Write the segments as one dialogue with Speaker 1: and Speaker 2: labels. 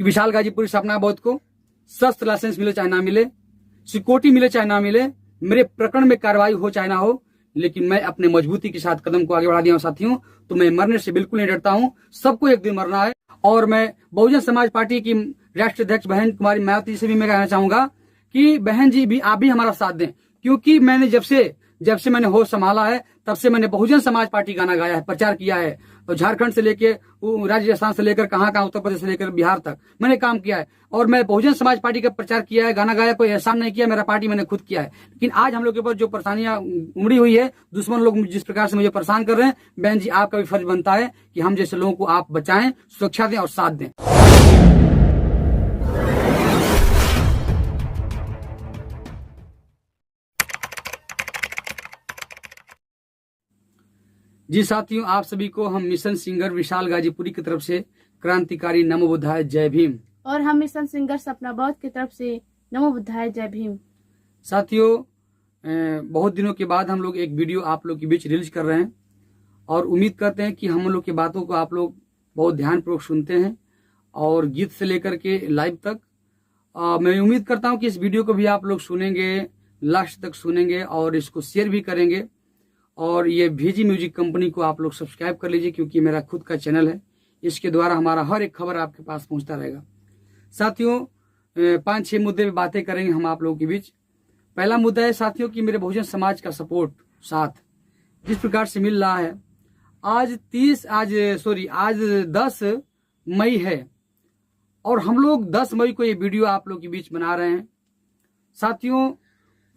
Speaker 1: कि विशाल गाजीपुरी सपना बौद्ध को शस्त्र लाइसेंस मिले चाहे ना मिले, सिक्योरिटी मिले चाहे ना मिले, मेरे प्रकरण में कार्रवाई हो चाहे ना हो, लेकिन मैं अपने मजबूती के साथ कदम को आगे बढ़ा दिया हूं साथियों। तो मैं मरने से बिल्कुल नहीं डरता हूं, सबको एक दिन मरना है। और मैं बहुजन समाज पार्टी की राष्ट्रीय अध्यक्ष बहन कुमारी मायावती से भी मैं कहना चाहूंगा कि बहन जी भी आप भी हमारा साथ दें, क्योंकि मैंने जब से मैंने होश संभाला है तब से मैंने बहुजन समाज पार्टी गाना गाया है, प्रचार किया है। और झारखंड से लेके राजस्थान से लेकर कहां उत्तर प्रदेश से लेकर बिहार तक मैंने काम किया है। और मैं बहुजन समाज पार्टी का प्रचार किया है, गाना गाया, कोई एहसान नहीं किया, मेरा पार्टी मैंने खुद किया है। लेकिन आज हम लोग के ऊपर जो परेशानियां उमड़ी हुई है, दुश्मन लोग जिस प्रकार से मुझे परेशान कर रहे हैं, बहन जी आपका भी फर्ज बनता है कि हम जैसे लोगों को आप बचाएं, सुरक्षा दें और साथ दें। जी साथियों, आप सभी को हम मिशन सिंगर विशाल गाजीपुरी की तरफ से क्रांतिकारी नमो बुद्धाय जय भीम,
Speaker 2: और हम मिशन सिंगर सपना बौद्ध की तरफ से नमो बुद्धाय जय भीम।
Speaker 1: साथियों, बहुत दिनों के बाद हम लोग एक वीडियो आप लोग के बीच रिलीज कर रहे हैं और उम्मीद करते हैं कि हम लोग की बातों को आप लोग बहुत ध्यानपूर्वक सुनते हैं और गीत से लेकर के लाइव तक। मैं उम्मीद करता हूं कि इस वीडियो को भी आप लोग सुनेंगे, लास्ट तक सुनेंगे और इसको शेयर भी करेंगे। और ये VG म्यूजिक कंपनी को आप लोग सब्सक्राइब कर लीजिए, क्योंकि मेरा खुद का चैनल है, इसके द्वारा हमारा हर एक खबर आपके पास पहुंचता रहेगा। साथियों, 5-6 मुद्दे पे बातें करेंगे हम आप लोगों के बीच। पहला मुद्दा है साथियों कि मेरे बहुजन समाज का सपोर्ट साथ जिस प्रकार से मिल रहा है। आज 10 मई है और हम लोग 10 मई को ये वीडियो आप लोग के बीच बना रहे हैं। साथियों,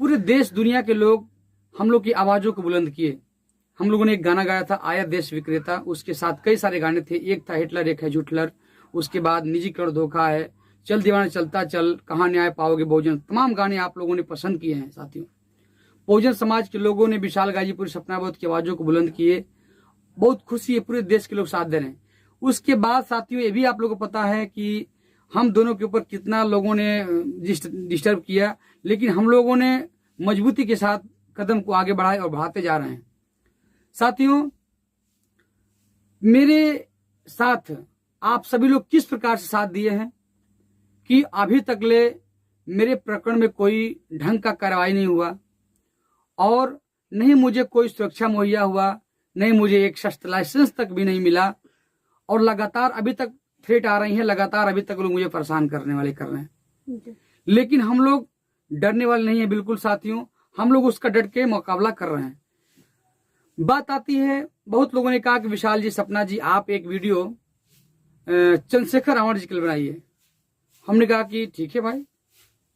Speaker 1: पूरे देश दुनिया के लोग हम लोग की आवाजों को बुलंद किए। हम लोगों ने एक गाना गाया था, आया देश विक्रेता, उसके साथ कई सारे गाने थे। एक था हिटलर एक है झूठलर, उसके बाद निजीकरण धोखा है, चल दीवाना चलता चल, कहां न्याय पाओगे बहुजन, तमाम गाने आप लोगों ने पसंद किए हैं। साथियों, बहुजन समाज के लोगों ने विशाल गाजीपुरी सपना बौद्ध की आवाजों को बुलंद किए, बहुत खुशी है, पूरे देश के लोग साथ दे रहे हैं। उसके बाद साथियों, ये भी आप लोगों को पता है कि हम दोनों के ऊपर कितना लोगों ने डिस्टर्ब किया, लेकिन हम लोगों ने मजबूती के साथ कदम को आगे बढ़ाए और बढ़ाते जा रहे हैं। साथियों, मेरे साथ आप सभी लोग किस प्रकार से साथ दिए हैं कि अभी तक ले मेरे प्रकरण में कोई ढंग का कार्रवाई नहीं हुआ और नहीं मुझे कोई सुरक्षा मुहैया हुआ, नहीं मुझे एक शस्त्र लाइसेंस तक भी नहीं मिला। और लगातार अभी तक थ्रेट आ रही है, लगातार अभी तक लोग मुझे परेशान करने वाले कर रहे हैं। लेकिन हम लोग डरने वाले नहीं है बिल्कुल साथियों, हम लोग उसका डट के मुकाबला कर रहे हैं। बात आती है, बहुत लोगों ने कहा कि विशाल जी, सपना जी, आप एक वीडियो चंद्रशेखर आवाड़ जी के लिए बनाइए। हमने कहा कि ठीक है भाई,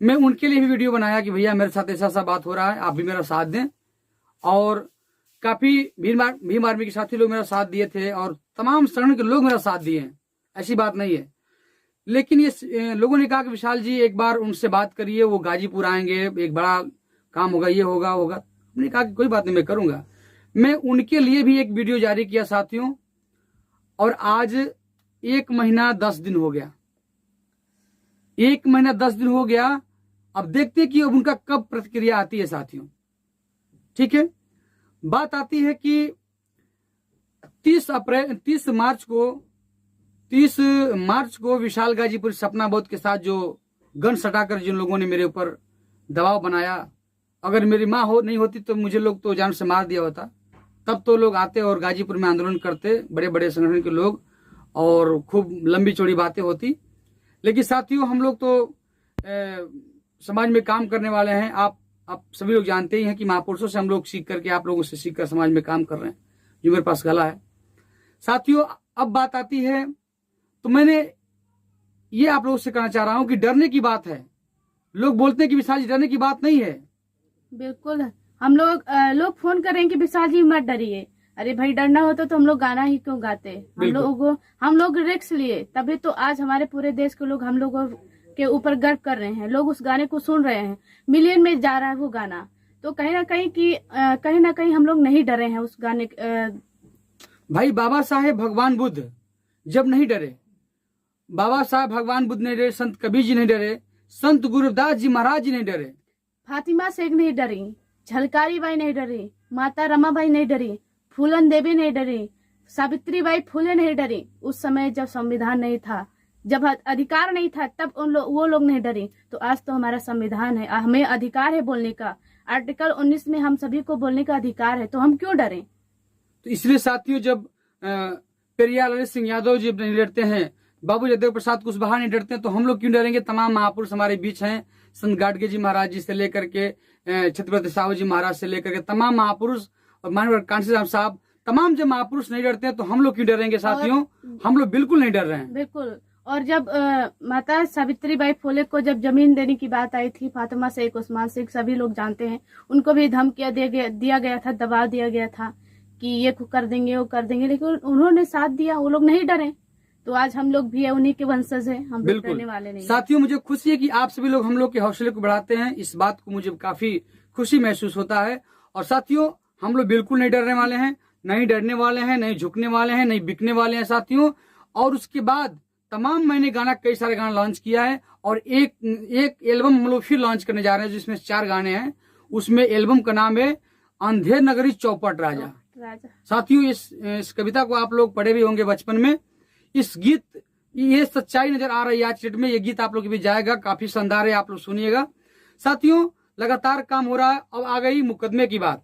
Speaker 1: मैं उनके लिए भी वीडियो बनाया कि भैया मेरे साथ ऐसा ऐसा बात हो रहा है, आप भी मेरा साथ दें। और काफी भीम आर्मी के साथी लोग मेरा साथ दिए थे और तमाम संगठन के लोग मेरा साथ दिए हैं, ऐसी बात नहीं है। लेकिन ये लोगों ने कहा कि विशाल जी एक बार उनसे बात करिए, वो गाजीपुर आएंगे, एक बड़ा काम होगा, ये होगा। हमने कहा कि कोई बात नहीं, मैं करूंगा। मैं उनके लिए भी एक वीडियो जारी किया साथियों, और आज 1 महीना 10 दिन हो गया। 1 महीना 10 दिन हो गया। अब देखते हैं कि अब उनका कब प्रतिक्रिया आती है साथियों। ठीक है, बात आती है कि 30 मार्च को विशाल गाजीपुर सपना बौद्ध के साथ जो गन सटाकर जिन लोगों ने मेरे ऊपर दबाव बनाया, अगर मेरी माँ नहीं होती तो मुझे लोग तो जान से मार दिया होता। तब तो लोग आते और गाजीपुर में आंदोलन करते, बड़े बड़े संगठन के लोग, और खूब लंबी चौड़ी बातें होती। लेकिन साथियों, हम लोग तो समाज में काम करने वाले हैं। आप सभी लोग जानते ही हैं कि महापुरुषों से हम लोग सीख करके, आप लोगों से सीख कर समाज में काम कर रहे हैं, जो मेरे पास कला है। साथियों, अब बात आती है, तो मैंने ये आप लोगों से कहना चाह रहा हूं कि डरने की बात है। लोग बोलते हैं कि विशाल जी डरने की बात नहीं है।
Speaker 2: बिल्कुल, हम लोग फोन करें कि विशाल जी मत डरिए। अरे भाई, डरना होता तो हम लोग गाना ही क्यों गाते। हम लोग रिस्क लिए, तभी तो आज हमारे पूरे देश के लोग हम लोगों के ऊपर गर्व कर रहे हैं। लोग उस गाने को सुन रहे हैं, मिलियन में जा रहा है वो गाना। तो कहीं ना कहीं हम लोग नहीं डरे हैं उस गाने।
Speaker 1: भाई, बाबा साहेब भगवान बुद्ध जब नहीं डरे, बाबा साहेब भगवान बुद्ध नहीं डरे, संत कबीर जी नहीं डरे, संत गुरुदास जी महाराज जी नहीं डरे,
Speaker 2: फातिमा शेख नहीं डरी, झलकारी बाई नहीं डरी, माता रमाबाई नहीं डरी, फूलन देवी नहीं डरी, सावित्री बाई फुले नहीं डरी। उस समय जब संविधान नहीं था, जब अधिकार नहीं था तब वो लोग नहीं डरे, तो आज तो हमारा संविधान है, हमें अधिकार है बोलने का। आर्टिकल 19 में हम सभी को बोलने का अधिकार है, तो हम क्यों डरें?
Speaker 1: तो इसलिए साथियों, जब पेरियार ललित सिंह यादव जी नहीं डरते हैं, बाबू जगदेव प्रसाद कुशवाहा नहीं डरते हैं, तो हम लोग क्यों डरेंगे? तमाम महापुरुष हमारे बीच हैं, संत गाडगे जी महाराज जी से लेकर के छत्रपति साहू जी महाराज से लेकर के तमाम महापुरुष और माननीय कांशीराम साहब, तमाम जब महापुरुष नहीं डरते हैं तो हम लोग क्यों डरेंगे साथियों? हम लोग बिल्कुल नहीं डर रहे हैं।
Speaker 2: बिल्कुल। और जब माता सावित्रीबाई फुले को जब जमीन देने की बात आई थी, फातिमा शेख, उस्मान शेख, सभी लोग जानते हैं, उनको भी धमकियां दिया गया था, दबाव दिया गया था कि ये कर देंगे, वो कर देंगे, लेकिन उन्होंने साथ दिया, वो लोग नहीं डरे। तो आज हम लोग भी है, उन्हीं के वंशज हैं, हम लोग डरने वाले नहीं।
Speaker 1: साथियों, मुझे खुशी है कि आप सभी लोग हम लोग के हौसले को बढ़ाते हैं, इस बात को मुझे काफी खुशी महसूस होता है। और साथियों, हम लोग बिल्कुल नहीं डरने वाले हैं, नहीं डरने वाले हैं, नहीं झुकने वाले हैं, नहीं बिकने वाले हैं साथियों। और उसके बाद तमाम मैंने कई सारे गाना लॉन्च किया है, और एक एल्बम हम लोग फिर लॉन्च करने जा रहे हैं जिसमें 4 गाने हैं। उसमें एल्बम का नाम है अंधेर नगरी चौपट राजा। साथियों, इस कविता को आप लोग पढ़े भी होंगे बचपन में। इस गीत, ये सच्चाई नजर आ रही है आज डेट में, ये गीत आप लोग भी जाएगा, काफी शानदार है, आप लोग सुनिएगा। साथियों, लगातार काम हो रहा है। अब आ गई मुकदमे की बात।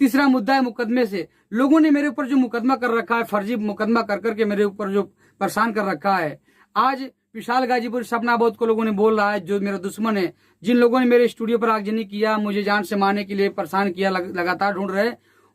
Speaker 1: तीसरा मुद्दा है मुकदमे से। लोगों ने मेरे ऊपर जो मुकदमा कर रखा है, फर्जी मुकदमा कर करके मेरे ऊपर जो परेशान कर रखा है। आज विशाल गाजीपुर सपना बोध को लोगों ने बोल रहा है, जो मेरा दुश्मन है, जिन लोगों ने मेरे स्टूडियो पर आगजनी किया, मुझे जान से मारने के लिए परेशान किया, लगातार ढूंढ रहे,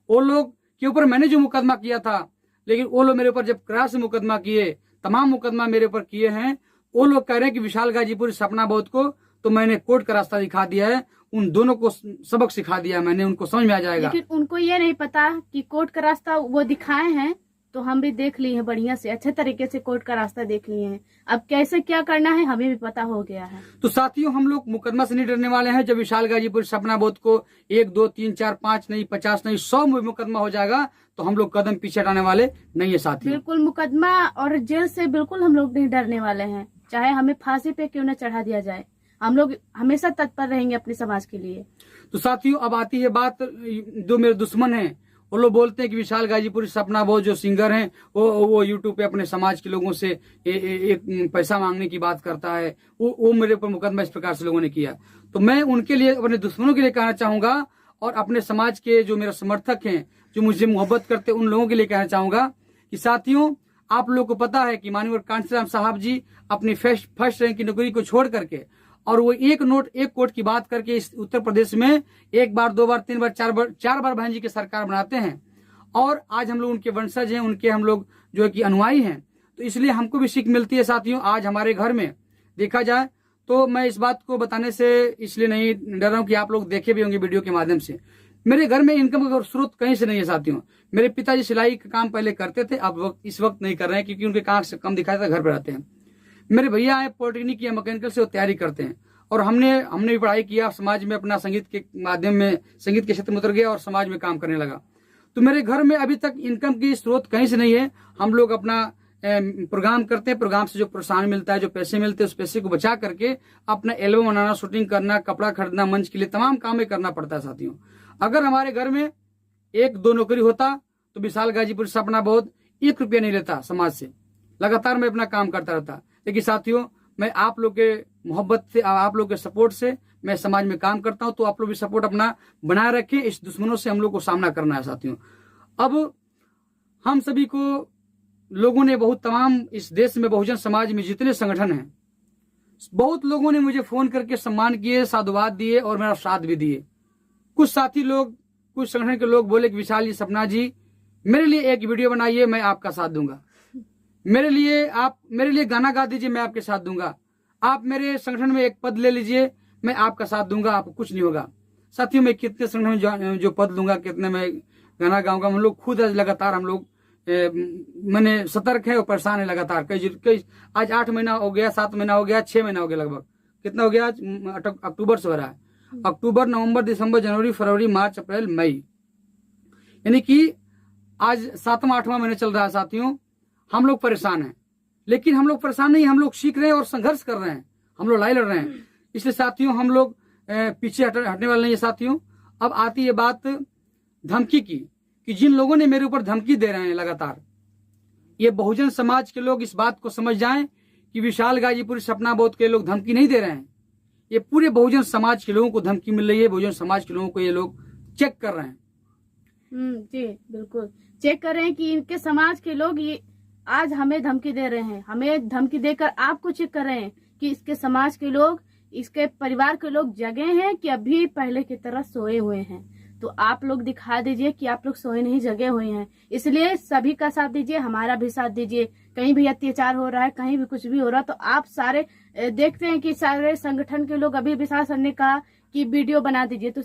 Speaker 1: वो लोग के ऊपर मैंने जो मुकदमा किया था, लेकिन वो लोग मेरे ऊपर जब क्रास से मुकदमा किए, तमाम मुकदमा मेरे ऊपर किए हैं, वो लोग कह रहे हैं कि विशाल गाजीपुर सपना बोध को तो मैंने कोर्ट का रास्ता दिखा दिया है, उन दोनों को सबक सिखा दिया मैंने, उनको समझ में आ जाएगा।
Speaker 2: लेकिन उनको ये नहीं पता कि कोर्ट का रास्ता वो दिखाए हैं, तो हम भी देख लिए हैं, बढ़िया से अच्छे तरीके से कोर्ट का रास्ता देख लिए हैं। अब कैसे क्या करना है हमें भी पता हो गया है।
Speaker 1: तो साथियों, हम लोग मुकदमा से नहीं डरने वाले हैं। जब विशाल गाजीपुर सपना बोध को 1, 2, 3, 4, 5 नहीं, 50 नहीं, 100 मुकदमा हो जाएगा, तो हम लोग कदम पीछे हटाने वाले नहीं है साथियों।
Speaker 2: बिल्कुल, मुकदमा और जेल से बिल्कुल हम लोग नहीं डरने वाले हैं, चाहे हमें फांसी पे क्यों न चढ़ा दिया जाए, हम लोग हमेशा तत्पर रहेंगे अपने समाज के लिए।
Speaker 1: तो साथियों, अब आती है बात, जो मेरे दुश्मन हैं वो लोग बोलते हैं कि विशाल गाजीपुर सपना बोध जो सिंगर हैं, वो यूट्यूब पे अपने समाज के लोगों से एक पैसा मांगने की बात करता है, वो मेरे ऊपर मुकदमा इस प्रकार से लोगों ने किया। तो मैं उनके लिए, अपने दुश्मनों के लिए कहना चाहूंगा, और अपने समाज के जो मेरे समर्थक हैं, जो मुझे मोहब्बत करते, उन लोगों के लिए कहना चाहूंगा कि साथियों, आप लोगों को पता है कि माननीय कांशीराम साहब जी अपनी फर्स्ट रैंक की नौकरी को छोड़ करके, और वो एक कोट की बात करके इस उत्तर प्रदेश में 1 बार, 2 बार, 3 बार, 4 बार बहन जी की सरकार बनाते हैं। और आज हम लोग उनके वंशज हैं, उनके हम लोग जो है कि अनुयायी हैं। तो इसलिए हमको भी सीख मिलती है साथियों। आज हमारे घर में देखा जाए तो, मैं इस बात को बताने से इसलिए नहीं डर रहा हूँ कि आप लोग देखे भी होंगे वीडियो के माध्यम से, मेरे घर में इनकम का स्रोत कहीं से नहीं है साथियों। मेरे पिताजी सिलाई का काम पहले करते थे, अब इस वक्त नहीं कर रहे हैं, क्योंकि उनके काम से कम दिखाई था, घर पर रहते हैं। मेरे भैया आए पॉलिटेक्निक या मैकेनिकल से, वो तैयारी करते हैं। और हमने भी पढ़ाई किया, समाज में अपना संगीत के माध्यम में संगीत के क्षेत्र में उतर गया और समाज में काम करने लगा। तो मेरे घर में अभी तक इनकम की स्रोत कहीं से नहीं है। हम लोग अपना प्रोग्राम करते हैं, प्रोग्राम से जो प्रोत्साहन मिलता है, जो पैसे मिलते हैं, उस पैसे को बचा करके अपना एल्बम बनाना, शूटिंग करना, कपड़ा खरीदना, मंच के लिए तमाम काम करना पड़ता है साथियों। अगर हमारे घर में 1-2 नौकरी होता तो विशाल गाजीपुर सपना बोध 1 रुपया नहीं लेता समाज से, लगातार मैं अपना काम करता रहता। लेकिन साथियों, मैं आप लोग के मोहब्बत से, आप लोग के सपोर्ट से मैं समाज में काम करता हूं, तो आप लोग भी सपोर्ट अपना बनाए रखें। इस दुश्मनों से हम लोग को सामना करना है साथियों। अब हम सभी को लोगों ने बहुत, तमाम इस देश में बहुजन समाज में जितने संगठन हैं, बहुत लोगों ने मुझे फोन करके सम्मान किए, साधुवाद दिए और मेरा साथ भी दिए। कुछ साथी लोग, कुछ संगठन के लोग बोले कि विशाल जी, सपना जी, मेरे लिए एक वीडियो बनाइए, मैं आपका साथ दूंगा। मेरे लिए गाना गा दीजिए, मैं आपके साथ दूंगा। आप मेरे संगठन में एक पद ले लीजिए, मैं आपका साथ दूंगा, आपको कुछ नहीं होगा। साथियों, मैं कितने संगठन में जो पद लूंगा, कितने में गाना गाऊंगा, हम लोग खुद लगातार हम लोग मैंने सतर्क है और परेशान है लगातार। कई आज 8 महीना हो गया, 7 महीना हो गया, 6 महीना हो गया, लगभग कितना हो गया आज, अक्टूबर से हो रहा है। अक्टूबर, नवंबर, दिसंबर, जनवरी, फरवरी, मार्च, अप्रैल, मई, यानी कि आज 7वां 8वां महीना चल रहा है साथियों। हम लोग परेशान हैं, लेकिन हम लोग परेशान नहीं, हम लोग सीख रहे हैं और संघर्ष कर रहे हैं, हम लोग लड़ाई लड़ रहे हैं। इसलिए साथियों, हम लोग पीछे हटने वाले नहीं है साथियों। अब आती है बात धमकी की, कि जिन लोगों ने मेरे ऊपर धमकी दे रहे हैं लगातार, ये बहुजन समाज के लोग इस बात को समझ जाएं कि विशाल गाजीपुर सपना बोध के लोग धमकी नहीं दे रहे हैं, ये पूरे बहुजन समाज के लोगों को धमकी मिल रही है। बहुजन समाज के लोगों को ये लोग चेक कर रहे हैं।
Speaker 2: जी बिल्कुल चेक कर रहे हैं कि इनके समाज के लोग ये आज हमें धमकी दे रहे हैं, हमें धमकी देकर आपको चेक कर रहे हैं कि इसके समाज के लोग, इसके परिवार के लोग जगे हैं कि अभी पहले की तरह सोए हुए हैं। तो आप लोग दिखा दीजिए कि आप लोग सोए नहीं, जगे हुए हैं। इसलिए सभी का साथ दीजिए, हमारा भी साथ दीजिए। कहीं भी अत्याचार हो रहा है, कहीं भी कुछ भी हो रहा है, तो आप सारे देखते हैं कि सारे संगठन के लोग, अभी विशाल सर ने कहा कि वीडियो बना दीजिए, तो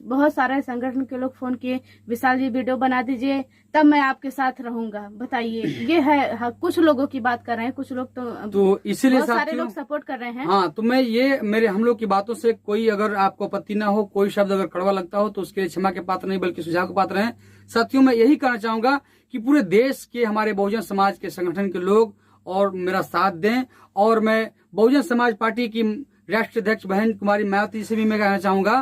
Speaker 2: बहुत सारे संगठन के लोग फोन किए, विशाल जी वीडियो बना दीजिए तब मैं आपके साथ रहूंगा। बताइए, ये है कुछ लोगों की बात कर रहे हैं, कुछ लोग तो
Speaker 1: इसीलिए
Speaker 2: बहुत सारे लोग सपोर्ट कर रहे हैं।
Speaker 1: हाँ, तो मैं ये हम लोग की बातों से कोई अगर आपको आपत्ति ना हो, कोई शब्द अगर कड़वा लगता हो तो उसके लिए क्षमा के पात्र नहीं बल्कि सुझाव के पात्र हैं। साथियों, मैं यही कहना चाहूंगा कि पूरे देश के हमारे बहुजन समाज के संगठन के लोग और मेरा साथ दें, और मैं बहुजन समाज पार्टी की राष्ट्रीय अध्यक्ष बहन कुमारी मायावती से भी मैं कहना चाहूंगा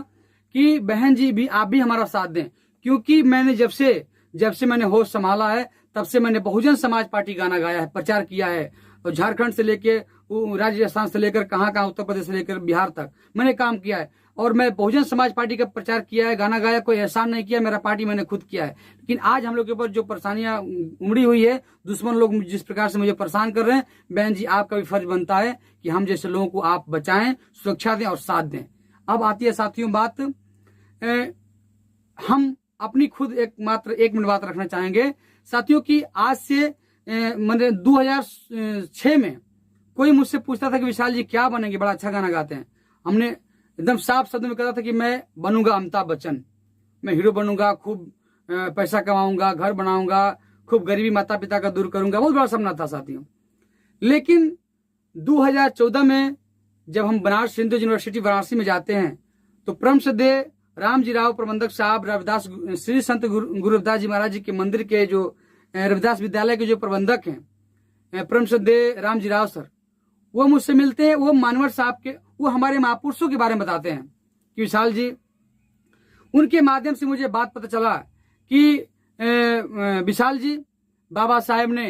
Speaker 1: कि बहन जी भी आप भी हमारा साथ दें, क्योंकि मैंने जब से मैंने होश संभाला है तब से मैंने बहुजन समाज पार्टी गाना गाया है, प्रचार किया है, और झारखंड से लेके राजस्थान से लेकर कहाँ उत्तर प्रदेश से लेकर बिहार तक मैंने काम किया है, और मैं बहुजन समाज पार्टी का प्रचार किया है, गाना गाया, कोई एहसान नहीं किया, मेरा पार्टी मैंने खुद किया है। लेकिन आज हम लोग के ऊपर जो परेशानियां उमड़ी हुई है, दुश्मन लोग जिस प्रकार से मुझे परेशान कर रहे हैं, बहन जी आपका भी फर्ज बनता है कि हम जैसे लोगों को आप बचाएं, सुरक्षा दें और साथ दें। अब आती है साथियों बात, हम अपनी खुद एक मिनट बात रखना चाहेंगे साथियों की। आज से मैंने 2006 में कोई मुझसे पूछता था कि विशाल जी क्या बनेंगे, बड़ा अच्छा गाना गाते हैं। हमने एकदम साफ शब्द में कहा था कि मैं बनूंगा अमिताभ बच्चन, मैं हीरो बनूंगा, खूब पैसा कमाऊंगा, घर बनाऊंगा, खूब गरीबी माता पिता का दूर करूंगा, बहुत बड़ा सपना था साथियों। लेकिन 2014 में जब हम बनारस हिंदू यूनिवर्सिटी वाराणसी में जाते हैं तो परम श्रद्धेय रामजी राव प्रबंधक साहब, रविदास श्री संत गुरु रविदास जी महाराज जी के मंदिर के जो रविदास विद्यालय के जो प्रबंधक हैं परम श्रद्धेय रामजी राव सर, वो मुझसे मिलते हैं। वो मानवर साहब के, वो हमारे महापुरुषों के बारे में बताते हैं कि विशाल जी, उनके माध्यम से मुझे बात पता चला कि विशाल जी, बाबा साहेब ने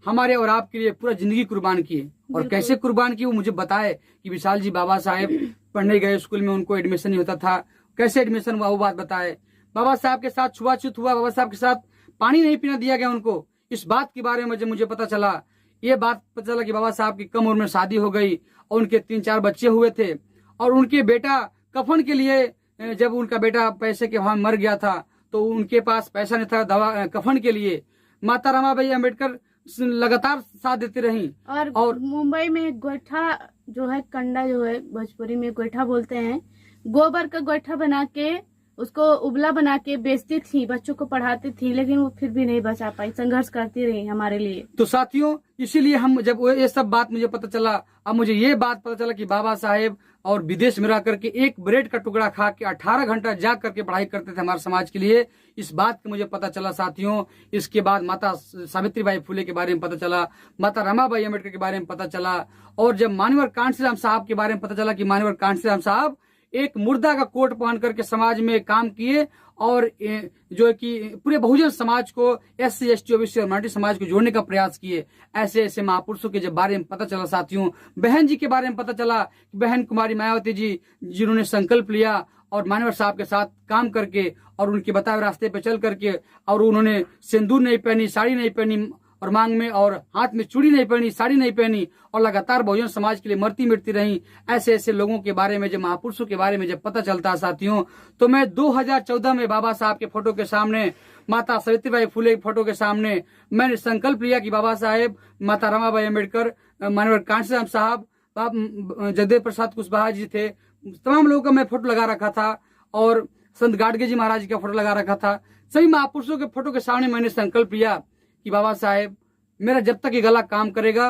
Speaker 1: हमारे और आपके लिए पूरा जिंदगी कुर्बान की है। और कैसे कुर्बान की वो मुझे बताए कि विशाल जी, बाबा साहेब पढ़ने गए स्कूल में, उनको एडमिशन नहीं होता था, कैसे एडमिशन हुआ वो बात बताए। बाबा साहब के साथ छुआछूत हुआ, बाबा साहब के साथ पानी नहीं पीना दिया गया उनको, इस बात के बारे में जब मुझे पता चला, ये बात पता चला कि बाबा साहब की कम उम्र में शादी हो गई और उनके 3-4 बच्चे हुए थे, और उनके बेटा कफन के लिए, जब उनका बेटा पैसे के अभाव मर गया था तो उनके पास पैसा नहीं था दवा कफन के लिए, माता रमाबाई अम्बेडकर लगातार साथ देती रही।
Speaker 2: और मुंबई में गोईठा जो है, कंडा जो है भोजपुरी में गोईठा बोलते हैं, गोबर का गोईठा बना के उसको उबला बना के बेचती थी, बच्चों को पढ़ाती थी, लेकिन वो फिर भी नहीं बचा पाई, संघर्ष करती रही हमारे लिए।
Speaker 1: तो साथियों, इसीलिए हम जब ये सब बात मुझे पता चला, अब मुझे ये बात पता चला कि बाबा साहेब और विदेश में रह करके एक ब्रेड का टुकड़ा खा के 18 घंटा जाग करके पढ़ाई करते थे हमारे समाज के लिए, इस बात का मुझे पता चला साथियों। इसके बाद माता सावित्रीबाई फुले के बारे में पता चला, माता रमाबाई अम्बेडकर के बारे में पता चला, और जब मानवर कांशीराम साहब के बारे में पता चला कि मानवर कांशीराम साहब एक मुर्दा का कोट पहन करके समाज में काम किए, और जो कि पूरे बहुजन समाज को, SC ST OBC और माइनॉरिटी समाज को जोड़ने का प्रयास किए। ऐसे ऐसे महापुरुषों के जब बारे में पता चला साथियों, बहन जी के बारे में पता चला, बहन कुमारी मायावती जी जिन्होंने संकल्प लिया और मानवर साहब के साथ काम करके और उनके बताए रास्ते पे चल करके, और उन्होंने सिंदूर नहीं पहनी, साड़ी नहीं पहनी, और मांग में और हाथ में चूड़ी नहीं पहनी, साड़ी नहीं पहनी, और लगातार बहुजन समाज के लिए मरती मिटती रही। ऐसे ऐसे लोगों के बारे में, जब महापुरुषों के बारे में जब पता चलता है साथियों, तो मैं 2014 में बाबा साहब के फोटो के सामने, माता सावित्रीबाई फुले के फोटो के सामने मैंने संकल्प लिया कि बाबा साहेब, माता रमाबाई अम्बेडकर, मानवर कांशीराम साहब, जगदेव प्रसाद कुशवाहा जी थे, तमाम लोगों का मैं फोटो लगा रखा था, और संत गाडगे जी महाराज का फोटो लगा रखा था। सभी महापुरुषों के फोटो के सामने मैंने संकल्प लिया कि बाबा साहेब, मेरा जब तक ये गला काम करेगा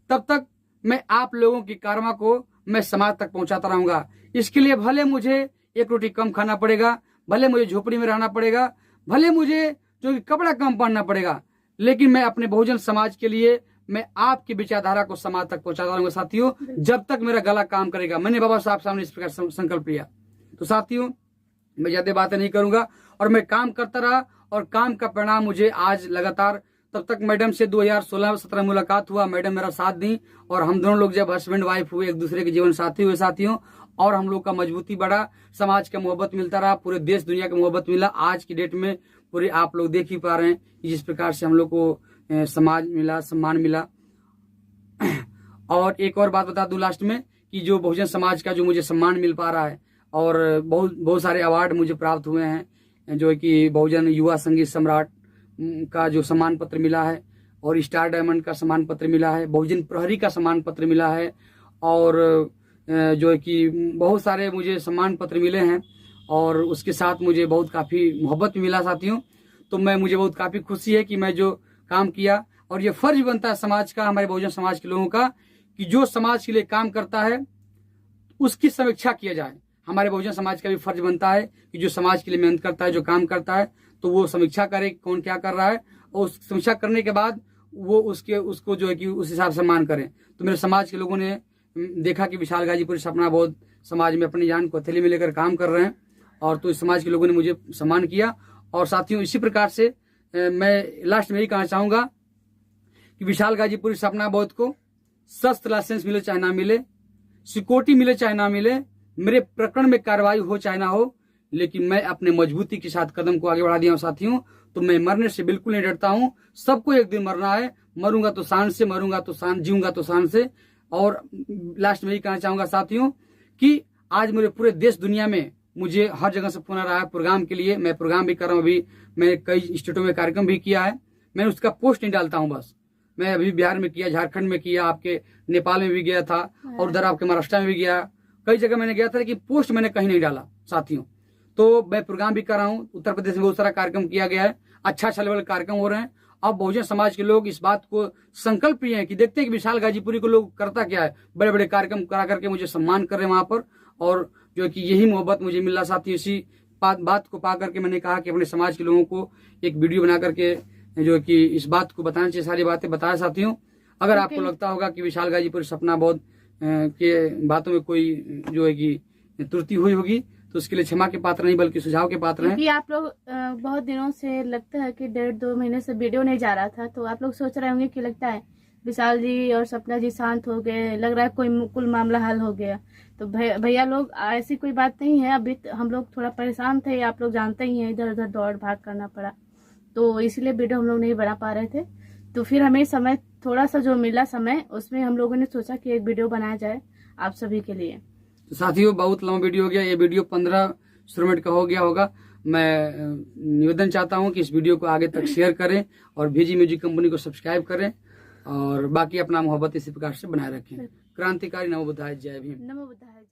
Speaker 1: तब तक मैं आप लोगों की कारमा को मैं समाज तक पहुंचाता रहूंगा। इसके लिए भले मुझे एक रोटी कम खाना पड़ेगा, भले मुझे झोपड़ी में रहना पड़ेगा, भले मुझे जो कि कपड़ा कम पहनना पड़ेगा, लेकिन मैं अपने बहुजन समाज के लिए मैं आपकी विचारधारा को समाज तक पहुंचाता रहूंगा साथियों, जब तक मेरा गला काम करेगा। मैंने बाबा साहब सामने इस प्रकार संकल्प लिया। तो साथियों, मैं ज्यादा बातें नहीं करूंगा, और मैं काम करता रहा, और काम का परिणाम मुझे आज लगातार तब तक मैडम से 2016-17 मुलाकात हुआ। मैडम मेरा साथ दी और हम दोनों लोग जब हस्बैंड वाइफ हुए, एक दूसरे के जीवन साथी हुए साथियों, और हम लोग का मजबूती बढ़ा, समाज का मोहब्बत मिलता रहा, पूरे देश दुनिया का मोहब्बत मिला। आज की डेट में पूरे आप लोग देख ही पा रहे हैं कि जिस प्रकार से हम लोग को समाज मिला, सम्मान मिला। और एक और बात बता दूं लास्ट में कि जो बहुजन समाज का जो मुझे सम्मान मिल पा रहा है और बहुत सारे अवार्ड मुझे प्राप्त हुए हैं, जो कि बहुजन युवा संगीत सम्राट का जो सम्मान पत्र मिला है, और स्टार डायमंड का सम्मान पत्र मिला है, बहुजन प्रहरी का सम्मान पत्र मिला है, और जो है कि बहुत सारे मुझे सम्मान पत्र मिले हैं। और उसके साथ मुझे बहुत काफ़ी मोहब्बत भी मिला साथियों। तो मुझे बहुत काफ़ी खुशी है कि मैं जो काम किया, और ये फर्ज बनता है समाज का, हमारे बहुजन समाज के लोगों का, कि जो समाज के लिए काम करता है उसकी समीक्षा किया जाए। हमारे बहुजन समाज का भी फर्ज बनता है कि जो समाज के लिए मेहनत करता है, जो काम करता है, तो वो समीक्षा करे कौन क्या कर रहा है, और उस समीक्षा करने के बाद वो उसको जो है कि उस हिसाब से सम्मान करें। तो मेरे समाज के लोगों ने देखा कि विशाल गाजीपुरी सपना बहुत समाज में अपनी जान को हथेली में लेकर काम कर रहे हैं, और तो इस समाज के लोगों ने मुझे सम्मान किया। और साथियों, इसी प्रकार से मैं लास्ट में यही कहना चाहूंगा कि विशाल गाजीपुरी सपना बहुत को शस्त्र लाइसेंस मिले चाहे ना मिले, सिक्योरिटी मिले चाहे ना मिले, मेरे प्रकरण में कार्रवाई हो चाहे ना हो, लेकिन मैं अपने मजबूती के साथ कदम को आगे बढ़ा दिया हूं साथियों। तो मैं मरने से बिल्कुल नहीं डरता हूं। सबको एक दिन मरना है, मरूंगा तो शान से, मरूंगा तो शान, जीऊंगा तो शान से। और लास्ट में यही कहना चाहूंगा साथियों कि आज मेरे पूरे देश दुनिया में मुझे हर जगह से फोन आ रहा है प्रोग्राम के लिए। मैं प्रोग्राम भी कर रहा हूँ, अभी मैंने कई स्टेटों में कार्यक्रम भी किया है। मैंने उसका पोस्ट नहीं डालता हूँ बस। मैं अभी बिहार में किया, झारखंड में किया, आपके नेपाल में भी गया था, और उधर आपके महाराष्ट्र में भी गया, कई जगह मैंने गया था, लेकिन पोस्ट मैंने कहीं नहीं डाला साथियों। तो मैं प्रोग्राम भी कर रहा हूँ। उत्तर प्रदेश में बहुत सारा कार्यक्रम किया गया है, अच्छा लेवल कार्यक्रम हो रहे हैं। अब बहुजन समाज के लोग इस बात को संकल्प लिए हैं कि देखते हैं कि विशाल गाजीपुरी को लोग करता क्या है, बड़े बड़े कार्यक्रम करा करके मुझे सम्मान कर रहे हैं वहां पर। और जो है कि यही मोहब्बत मुझे मिल रहा साथियों। इसी बात को पा करके मैंने कहा कि अपने समाज के लोगों को एक वीडियो बना करके जो है कि इस बात को बताना चाहिए, सारी बातें बताया साथियों। अगर आपको लगता होगा कि विशाल गाजीपुरी सपना बहुत के बातों में कोई जो है कि त्रुटि हुई होगी, तो उसके लिए क्षमा के पात्र नहीं बल्कि सुझाव के पात्र हैं।
Speaker 2: क्योंकि आप लोग बहुत दिनों से लगता है कि 1.5-2 महीने से वीडियो नहीं जा रहा था, तो आप लोग सोच रहे होंगे कि लगता है विशाल जी और सपना जी शांत हो गए, लग रहा है कोई कुल मामला हल हो गया। तो भैया लोग, ऐसी कोई बात नहीं है। अभी हम लोग थोड़ा परेशान थे, आप लोग जानते ही हैं, इधर उधर दौड़ भाग करना पड़ा, तो इसलिए वीडियो हम लोग नहीं बना पा रहे थे। तो फिर हमें समय थोड़ा सा जो मिला समय, उसमें हम लोगों ने सोचा कि एक वीडियो बनाया जाए आप सभी के लिए।
Speaker 1: तो साथियों, बहुत लंबा वीडियो हो गया, ये वीडियो 15 मिनट का हो गया होगा। मैं निवेदन चाहता हूं कि इस वीडियो को आगे तक शेयर करें और VG म्यूजिक कंपनी को सब्सक्राइब करें, और बाकी अपना मोहब्बत इसी प्रकार से बनाए रखें। क्रांतिकारी नमो बुद्धाय, जय भीम।
Speaker 2: नमो बुद्धाय।